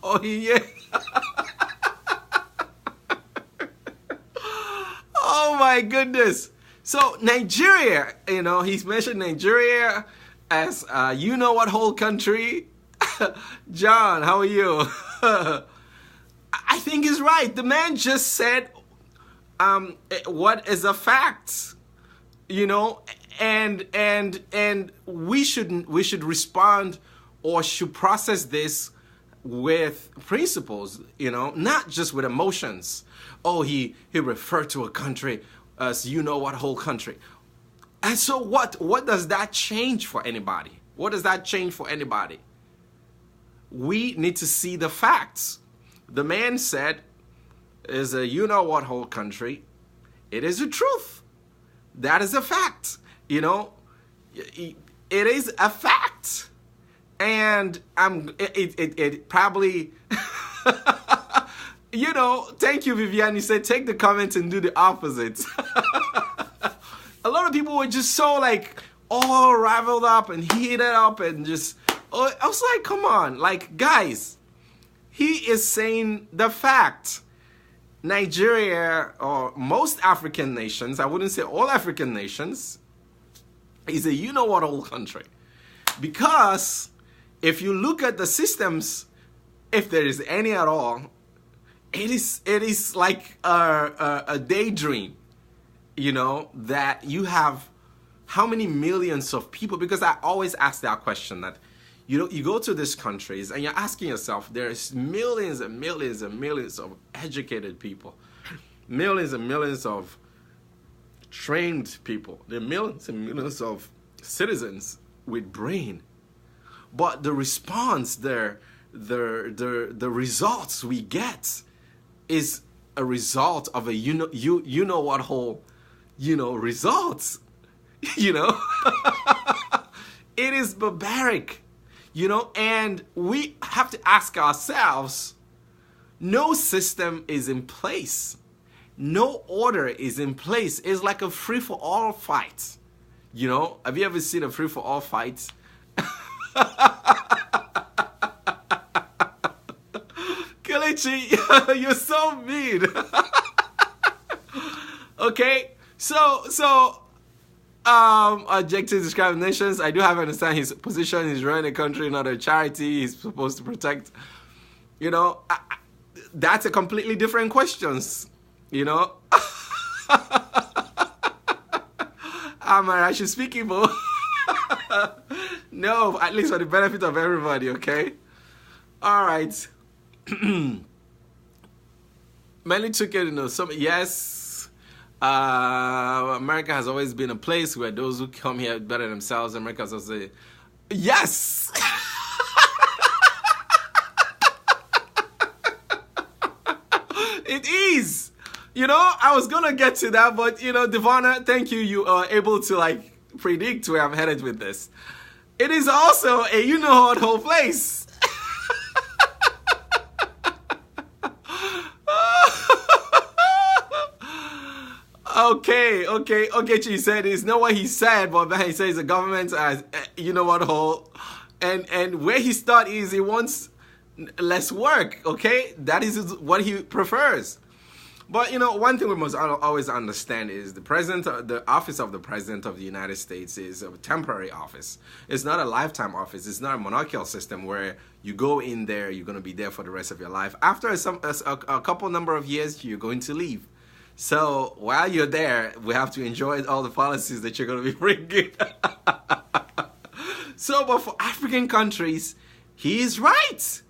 Oh, yeah. Oh my goodness. So Nigeria, he's mentioned Nigeria as you know what whole country. John, how are you? I think he's right. The man just said what is a fact, and we should respond or should process this with principles, not just with emotions. Oh, he referred to a country as you know what whole country. And so what does that change for anybody? What does that change for anybody? We need to see the facts. The man said is a you know what whole country. It is the truth. That is a fact. It is a fact. And it probably thank you, Vivian. You said take the comments and do the opposite. A lot of people were just so all raveled up and heated up and just I was like, come on, guys, he is saying the fact. Nigeria, or most African nations, I wouldn't say all African nations, is a you know what whole country. Because if you look at the systems, if there is any at all, it is like a daydream, that you have how many millions of people. Because I always ask that question that, you go to these countries and you're asking yourself, there's millions and millions and millions of educated people, millions and millions of trained people, there are millions and millions of citizens with brain. But the response, the results we get is a result of a you know what whole results. It is barbaric. And we have to ask ourselves, no system is in place. No order is in place. It's like a free-for-all fight. Have you ever seen a free-for-all fight? Kelechi, you're so mean. Okay, so objective describing nations. I do have to understand his position. He's running a country, not a charity. He's supposed to protect. That's a completely different questions. I should speak Igbo. No, at least for the benefit of everybody. Okay. All right. Many took it. Yes. America has always been a place where those who come here better themselves. America has also say, yes. It is. I was gonna get to that, but Devonna, thank you. You are able to predict where I'm headed with this. It is also a what whole place. Okay. She said it's not what he said, but then he says the government as what whole, and where he start is he wants less work. Okay, that is what he prefers. But one thing we must always understand is the office of the president of the United States is a temporary office. It's not a lifetime office. It's not a monarchical system where you go in there, you're going to be there for the rest of your life. After a couple number of years, you're going to leave. So while you're there, we have to enjoy all the policies that you're going to be bringing. So, but for African countries, he is right.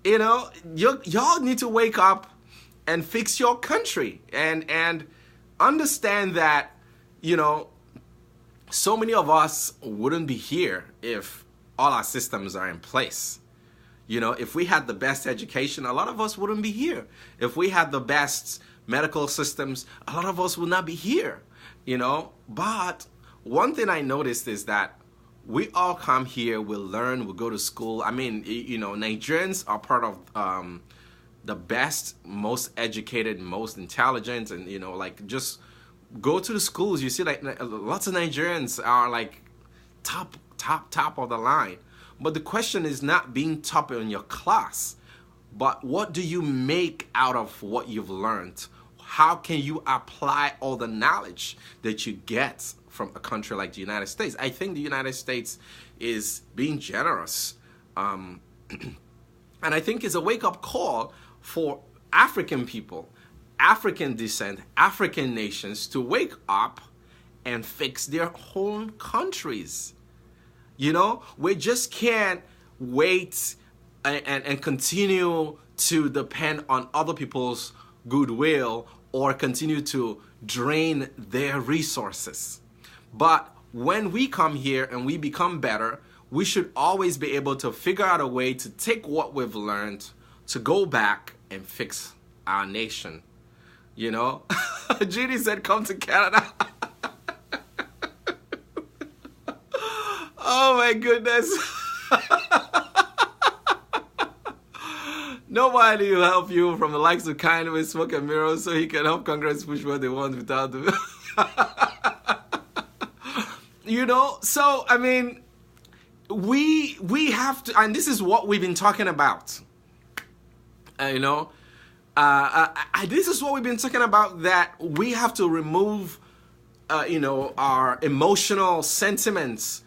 Y'all need to wake up and fix your country and understand that, so many of us wouldn't be here if all our systems are in place. If we had the best education, a lot of us wouldn't be here. If we had the best medical systems, a lot of us would not be here, But one thing I noticed is that we all come here, we'll learn, we'll go to school. I mean, Nigerians are part of the best, most educated, most intelligent, and just go to the schools. You see, lots of Nigerians are top of the line. But the question is not being top in your class, but what do you make out of what you've learned? How can you apply all the knowledge that you get from a country like the United States? I think the United States is being generous. And I think it's a wake-up call for African people, African descent, African nations to wake up and fix their own countries. You know, we just can't wait and continue to depend on other people's goodwill or continue to drain their resources. But when we come here and we become better, we should always be able to figure out a way to take what we've learned, to go back and fix our nation. You know, Judy said, come to Canada. Oh my goodness. Nobody will help you from the likes of kindness, smoke and mirrors, so he can help Congress push what they want without the... You know, so, I mean, we have to, and this is what we've been talking about. You know, this is what we've been talking about, that we have to remove, you know, our emotional sentiments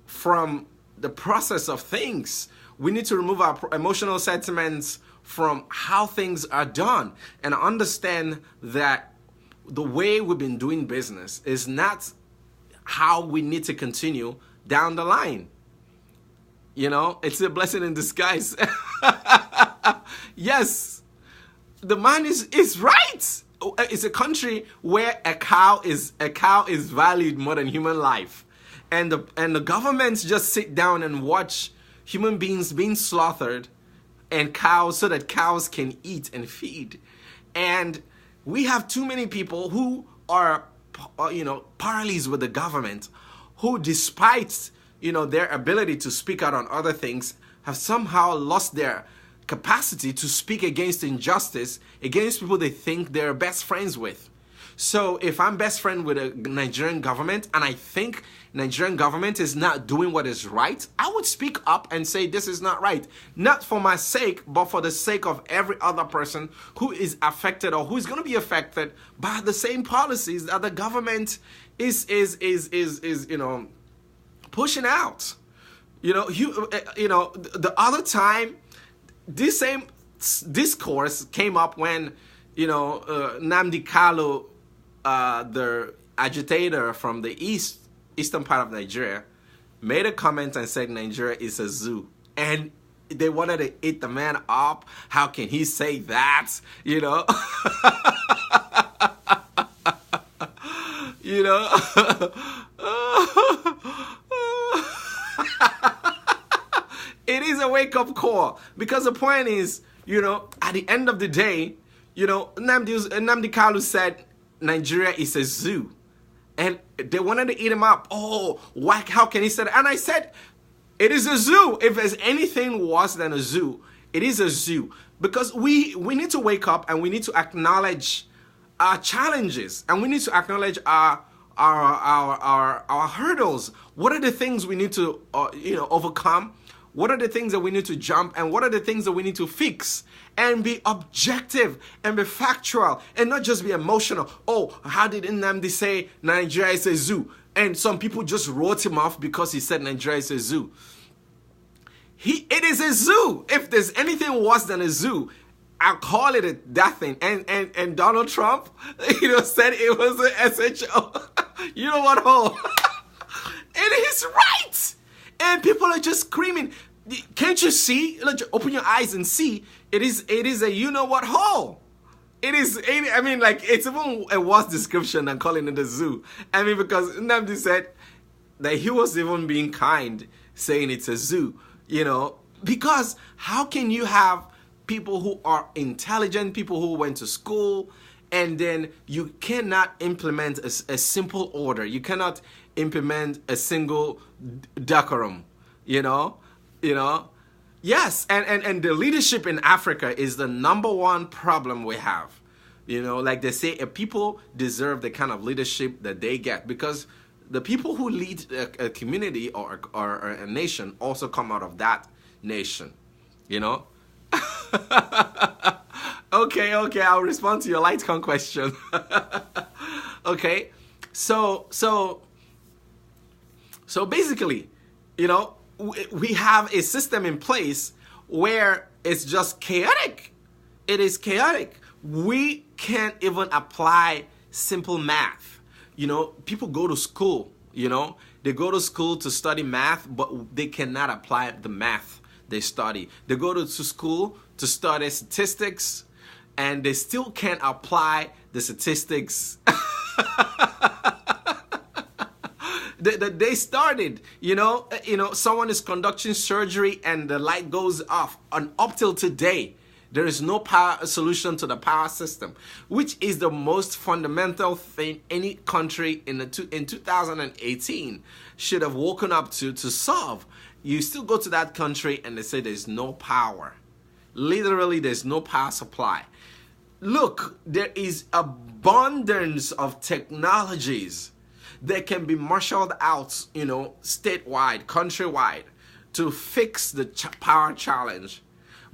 from the process of things. We need to remove our emotional sentiments from how things are done and understand that the way we've been doing business is not how we need to continue down the line. You know, it's a blessing in disguise. Yes, the man is right. It's a country where a cow is valued more than human life. And the governments just sit down and watch human beings being slaughtered and cows so that cows can eat and feed. And we have too many people who are, you know, parleys with the government, who despite, you know, their ability to speak out on other things, have somehow lost their capacity to speak against injustice, against people they think they're best friends with. So if I'm best friend with a Nigerian government and I think Nigerian government is not doing what is right, I would speak up and say this is not right. Not for my sake, but for the sake of every other person who is affected or who is going to be affected by the same policies that the government is you know, pushing out. You know, the other time, this same discourse came up when, you know, Nnamdi Kanu, the agitator from the eastern part of Nigeria, made a comment and said Nigeria is a zoo. And they wanted to eat the man up. How can he say that? You know? You know? It is a wake-up call. Because the point is, you know, at the end of the day, you know, Nnamdi Kanu said Nigeria is a zoo. And they wanted to eat him up. Oh, why? How can he say that? And I said, it is a zoo. If there's anything worse than a zoo, it is a zoo. Because we need to wake up and we need to acknowledge our challenges. And we need to acknowledge our hurdles. What are the things we need to, you know, overcome? What are the things that we need to jump, and what are the things that we need to fix? And be objective and be factual and not just be emotional. Oh, how did Nnamdi say Nigeria is a zoo? And some people just wrote him off because he said Nigeria is a zoo. It is a zoo. If there's anything worse than a zoo, I'll call it that thing. And Donald Trump, you know, said it was an SHO. You know what, hole? It is right. And people are just screaming. Can't you see? Open your eyes and see. It is a you know what hole. It is. I mean, like, it's even a worse description than calling it a zoo. I mean, because Nnamdi said that he was even being kind, saying it's a zoo. You know, because how can you have people who are intelligent, people who went to school, and then you cannot implement a simple order. You cannot implement a single decorum, you know? Yes, and the leadership in Africa is the #1 problem we have. You know, like they say, people deserve the kind of leadership that they get, because the people who lead a community or a nation also come out of that nation, you know. Okay, I'll respond to your Litecoin question. Okay, so basically, you know, we have a system in place where it's just chaotic. It is chaotic. We can't even apply simple math. You know, people go to school, you know, they go to school to study math, but they cannot apply the math they study. They go to school to study statistics, and they still can't apply the statistics that they started. You know, someone is conducting surgery and the light goes off, and up till today, there is no power solution to the power system, which is the most fundamental thing any country in 2018 should have woken up to solve. You still go to that country and they say there's no power. Literally, there's no power supply. Look, there is abundance of technologies that can be marshaled out, you know, statewide, countrywide, to fix the power challenge.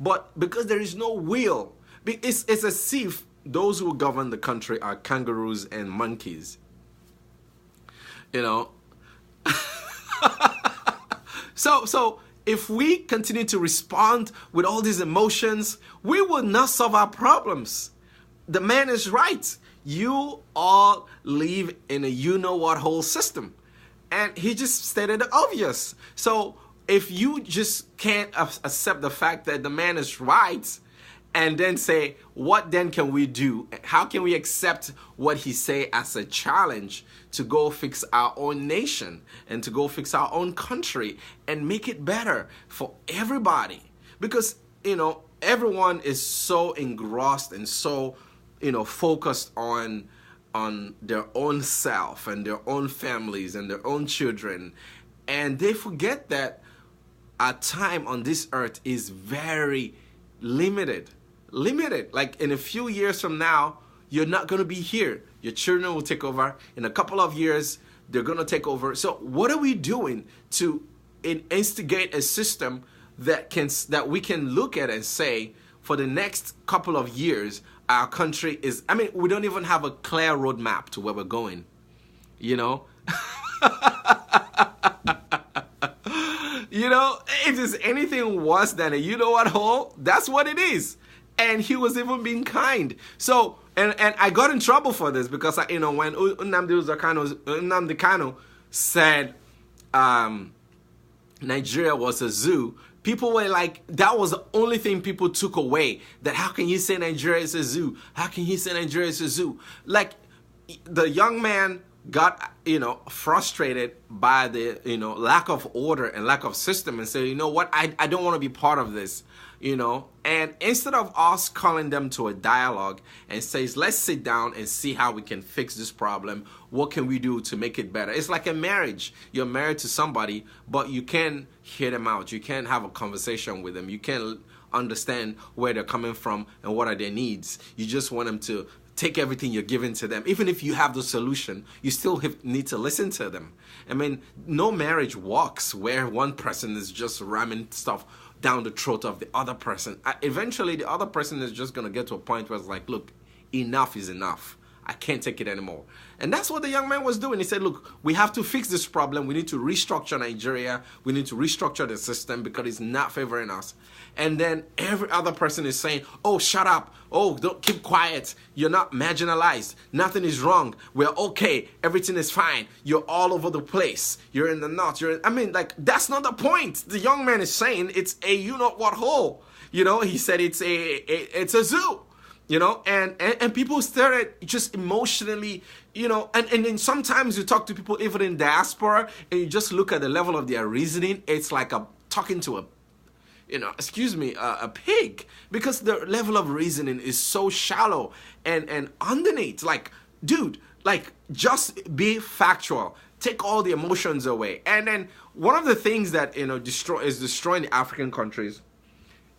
But because there is no will, it's as if those who govern the country are kangaroos and monkeys. You know? So if we continue to respond with all these emotions, we will not solve our problems. The man is right. You all live in a you-know-what-hole system. And he just stated the obvious. So if you just can't accept the fact that the man is right, and then say, what then can we do? How can we accept what he say as a challenge to go fix our own nation and to go fix our own country and make it better for everybody? Because, you know, everyone is so engrossed and so, you know, focused on their own self and their own families and their own children. And they forget that our time on this earth is very limited. Like in a few years from now, you're not going to be here. Your children will take over. In a couple of years, they're going to take over. So what are we doing to instigate a system that we can look at and say, for the next couple of years, our country is, I mean, we don't even have a clear roadmap to where we're going, you know? You know, if there's anything worse than a you-know-what hole, that's what it is. And he was even being kind. So, and I got in trouble for this because, you know, when Nnamdi Kanu said Nigeria was a zoo, people were like, that was the only thing people took away. That how can you say Nigeria is a zoo? How can you say Nigeria is a zoo? Like, the young man got, you know, frustrated by the, you know, lack of order and lack of system and said, you know what, I don't want to be part of this, you know. And instead of us calling them to a dialogue and says, let's sit down and see how we can fix this problem, what can we do to make it better? It's like a marriage. You're married to somebody, but you can't hear them out. You can't have a conversation with them. You can't understand where they're coming from and what are their needs. You just want them to take everything you're giving to them. Even if you have the solution, you still need to listen to them. I mean, no marriage works where one person is just ramming stuff down the throat of the other person. Eventually, the other person is just going to get to a point where it's like, look, enough is enough. I can't take it anymore. And that's what the young man was doing. He said, look, we have to fix this problem. We need to restructure Nigeria. We need to restructure the system because it's not favoring us. And then every other person is saying, oh, shut up. Oh, don't keep quiet. You're not marginalized. Nothing is wrong. We're okay. Everything is fine. You're all over the place. You're in the north. I mean, like, that's not the point. The young man is saying it's a you-know-what hole. You know, he said it's a zoo. You know, and people started just emotionally, you know, and then sometimes you talk to people even in diaspora and you just look at the level of their reasoning. It's like talking to a, you know, excuse me, a pig, because the level of reasoning is so shallow and underneath. Like, dude, like, just be factual. Take all the emotions away. And then one of the things that, you know, is destroying the African countries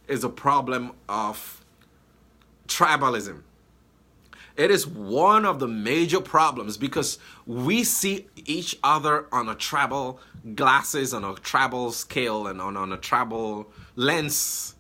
is a problem of tribalism. It is one of the major problems because we see each other on a travel glasses, on a travel scale, and on a travel lens.